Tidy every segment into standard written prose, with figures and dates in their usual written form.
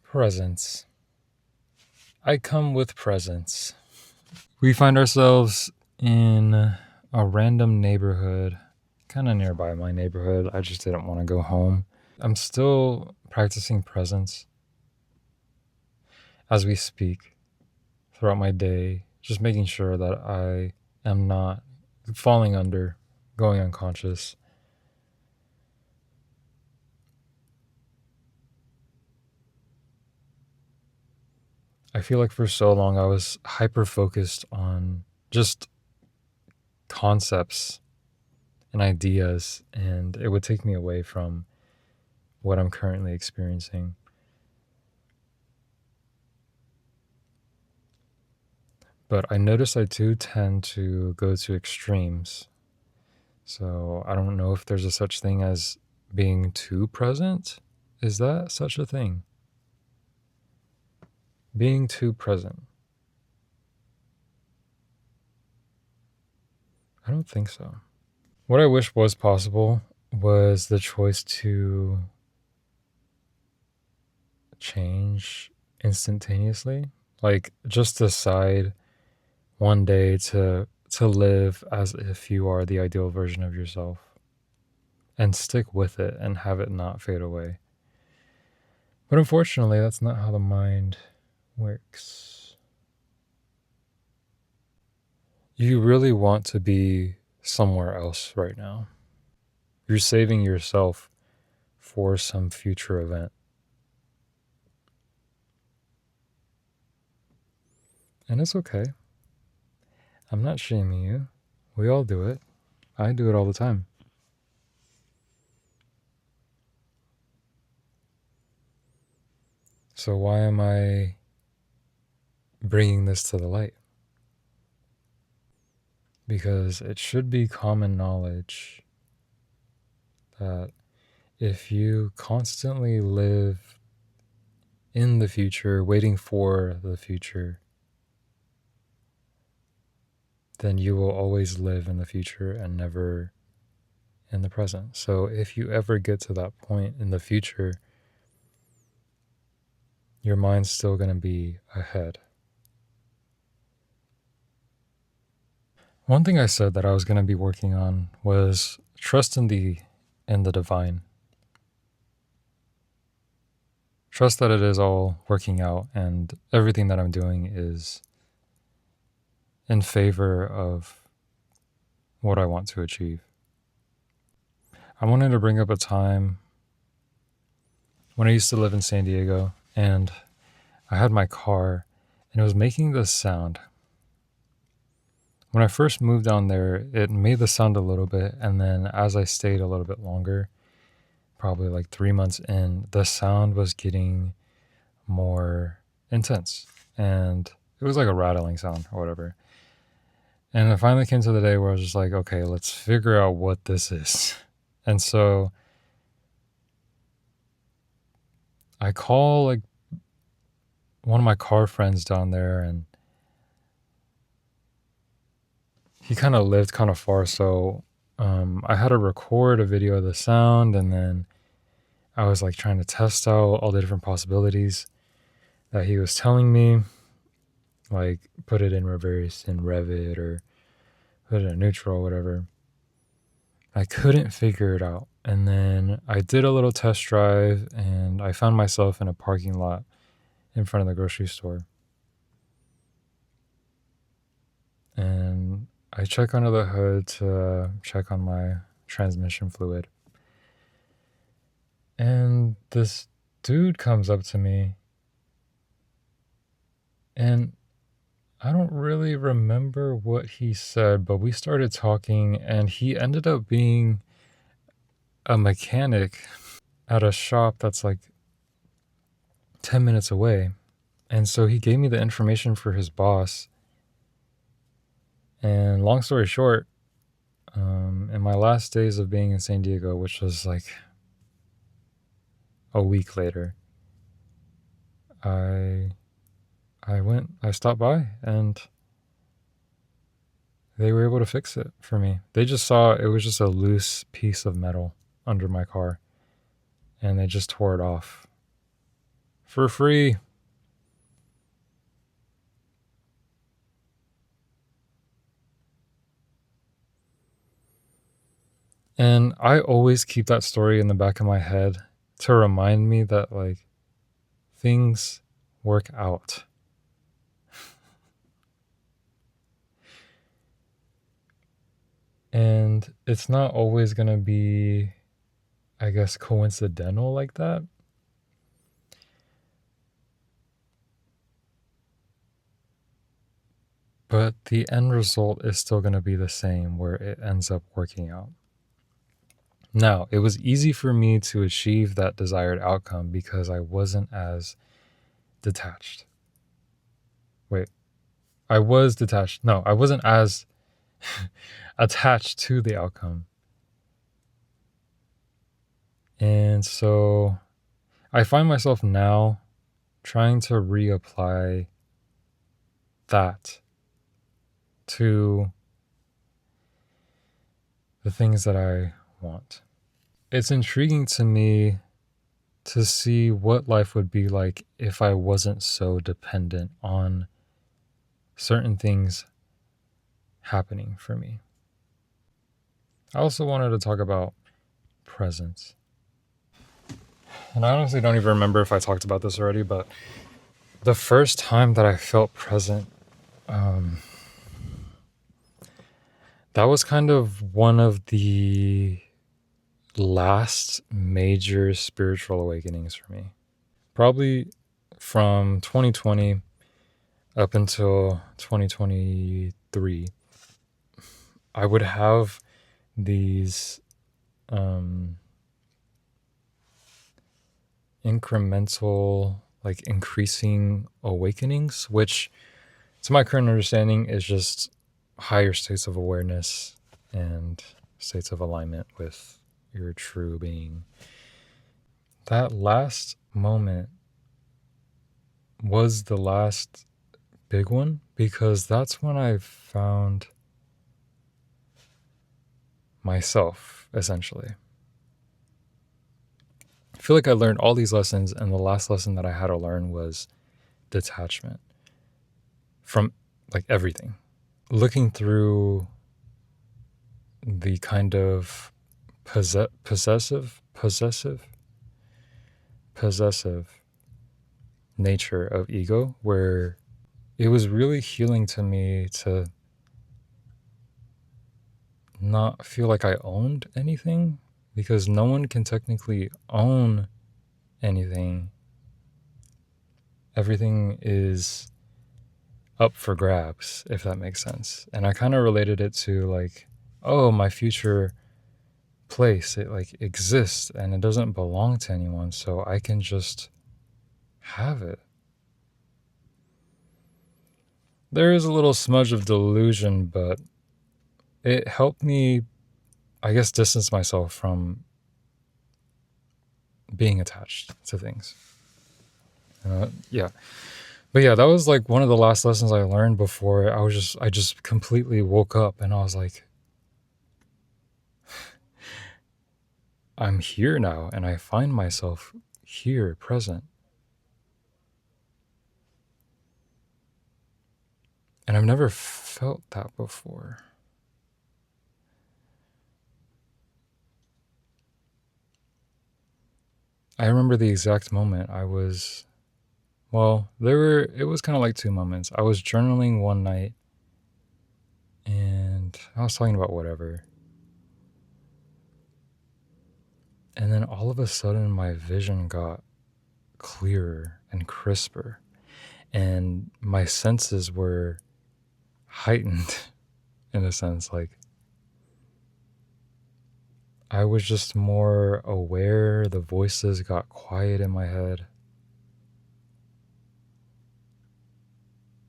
Presents. I come with presents. We find ourselves in a random neighborhood, kind of nearby my neighborhood. I just didn't want to go home. I'm still practicing presence as we speak throughout my day, just making sure that I am not falling under, going unconscious. I feel like for so long I was hyper focused on just concepts and ideas, and it would take me away from what I'm currently experiencing. But I notice I do tend to go to extremes. So I don't know if there's a such thing as being too present. Is that such a thing? Being too present. I don't think so. What I wish was possible was the choice to change instantaneously. Like just decide one day to live as if you are the ideal version of yourself and stick with it and have it not fade away. But unfortunately, that's not how the mind works. You really want to be somewhere else right now. You're saving yourself for some future event. And it's okay. I'm not shaming you. We all do it. I do it all the time. So why am I bringing this to the light? Because it should be common knowledge that if you constantly live in the future, waiting for the future, then you will always live in the future and never in the present. So if you ever get to that point in the future, your mind's still going to be ahead. One thing I said that I was going to be working on was trust in the divine. Trust that it is all working out and everything that I'm doing is in favor of what I want to achieve. I wanted to bring up a time when I used to live in San Diego and I had my car and it was making this sound. When I first moved down there, it made the sound a little bit, and then as I stayed a little bit longer, probably like 3 months in, the sound was getting more intense and it was like a rattling sound or whatever. And it finally came to the day where I was just like, okay, let's figure out what this is. And so I call like one of my car friends down there, and he kind of lived kind of far. So I had to record a video of the sound, and then I was like trying to test out all the different possibilities that he was telling me, like put it in reverse in Revit or put it in neutral, whatever. I couldn't figure it out. And then I did a little test drive and I found myself in a parking lot in front of the grocery store. And I check under the hood to check on my transmission fluid. And this dude comes up to me, and I don't really remember what he said, but we started talking, and he ended up being a mechanic at a shop that's like 10 minutes away. And so he gave me the information for his boss. And long story short, in my last days of being in San Diego, which was like a week later, I stopped by and they were able to fix it for me. They just saw it was just a loose piece of metal under my car and they just tore it off for free. And I always keep that story in the back of my head to remind me that, like, things work out. And it's not always going to be, I guess, coincidental like that. But the end result is still going to be the same, where it ends up working out. Now, it was easy for me to achieve that desired outcome because I wasn't as detached. Wait, I was detached. No, I wasn't as attached to the outcome. And so I find myself now trying to reapply that to the things that I want. It's intriguing to me to see what life would be like if I wasn't so dependent on certain things happening for me. I also wanted to talk about presence. And I honestly don't even remember if I talked about this already, but the first time that I felt present, that was kind of one of the last major spiritual awakenings for me. Probably from 2020 up until 2023, I would have these incremental, like, increasing awakenings, which to my current understanding is just higher states of awareness and states of alignment with your true being. That last moment was the last big one because that's when I found myself, essentially. I feel like I learned all these lessons, and the last lesson that I had to learn was detachment from, like, everything. Looking through the kind of possessive nature of ego, where it was really healing to me to not feel like I owned anything, because no one can technically own anything. Everything is up for grabs, if that makes sense. And I kind of related it to, like, oh, my future place, it, like, exists and it doesn't belong to anyone, so I can just have it. There is a little smudge of delusion, but it helped me, I guess, distance myself from being attached to things. Yeah. But yeah, that was like one of the last lessons I learned before I just completely woke up, and I was like, I'm here now, and I find myself here, present. And I've never felt that before. I remember the exact moment it was kind of like two moments. I was journaling one night and I was talking about whatever. And then all of a sudden my vision got clearer and crisper, and my senses were heightened in a sense. Like, I was just more aware. The voices got quiet in my head.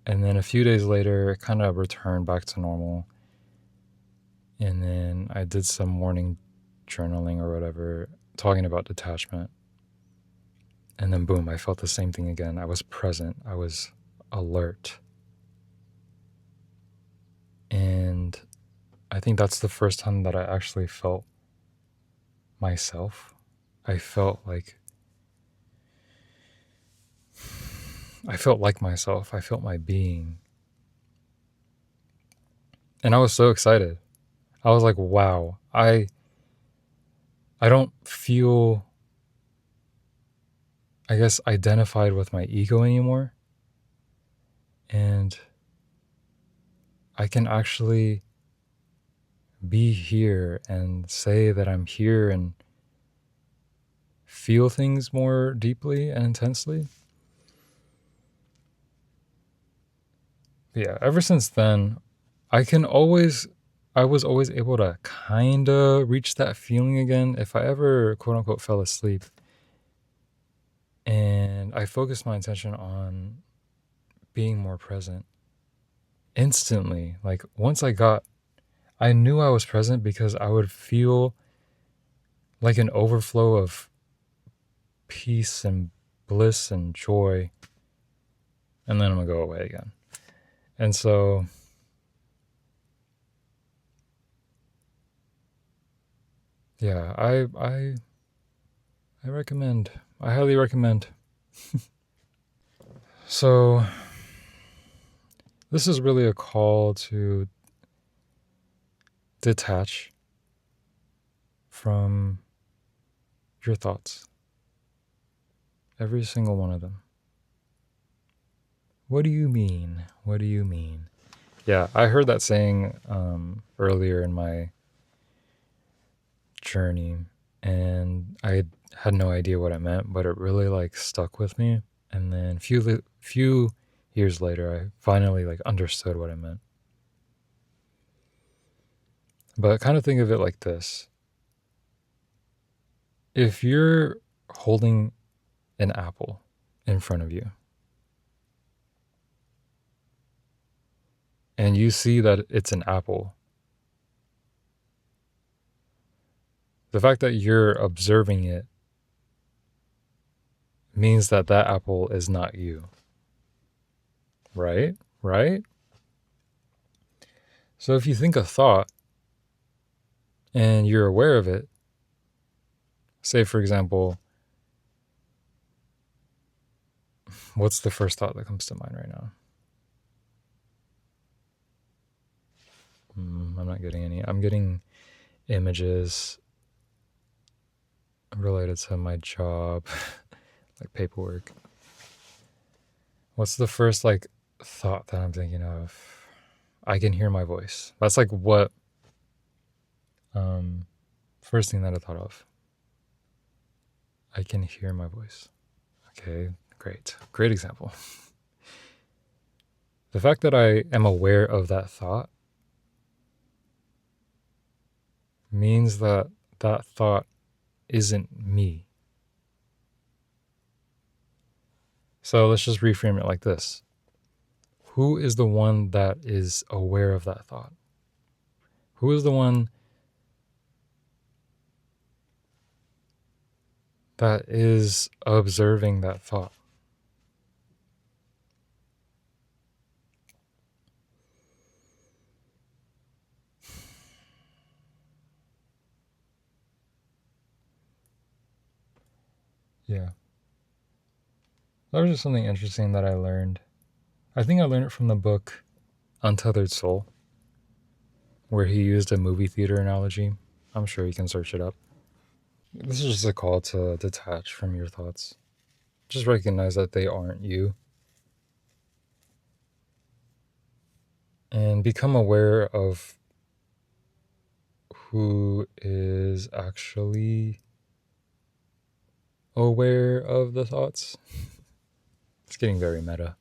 And then a few days later, it kind of returned back to normal. And then I did some morning journaling or whatever, talking about detachment. And then boom, I felt the same thing again. I was present. I was alert. And I think that's the first time that I actually felt myself. I felt like I felt like myself. I felt my being. And I was so excited. I was like, wow, I don't feel, I guess, identified with my ego anymore. And I can actually be here and say that I'm here and feel things more deeply and intensely. But yeah, ever since then, I was always able to kind of reach that feeling again if I ever, quote unquote, fell asleep. And I focused my attention on being more present instantly. Like once I knew I was present because I would feel like an overflow of peace and bliss and joy. And then I'm going to go away again. And so, yeah, I recommend, I highly recommend. So, this is really a call to detach from your thoughts. Every single one of them. What do you mean? What do you mean? Yeah, I heard that saying earlier in my journey, and I had no idea what it meant, but it really like stuck with me. And then few years later, I finally like understood what it meant. But kind of think of it like this: if you're holding an apple in front of you, and you see that it's an apple, the fact that you're observing it means that that apple is not you. Right? Right? So if you think a thought and you're aware of it, say for example, what's the first thought that comes to mind right now? I'm not getting any. I'm getting images related to my job, like paperwork. What's the first like thought that I'm thinking of? I can hear my voice. That's like what first thing that I thought of. I can hear my voice. Okay, great. Great example. The fact that I am aware of that thought means that that thought isn't me. So let's just reframe it like this. Who is the one that is aware of that thought? Who is the one that is observing that thought? Yeah. That was just something interesting that I learned. I think I learned it from the book Untethered Soul, where he used a movie theater analogy. I'm sure you can search it up. This is just a call to detach from your thoughts. Just recognize that they aren't you. And become aware of who is actually aware of the thoughts. It's getting very meta.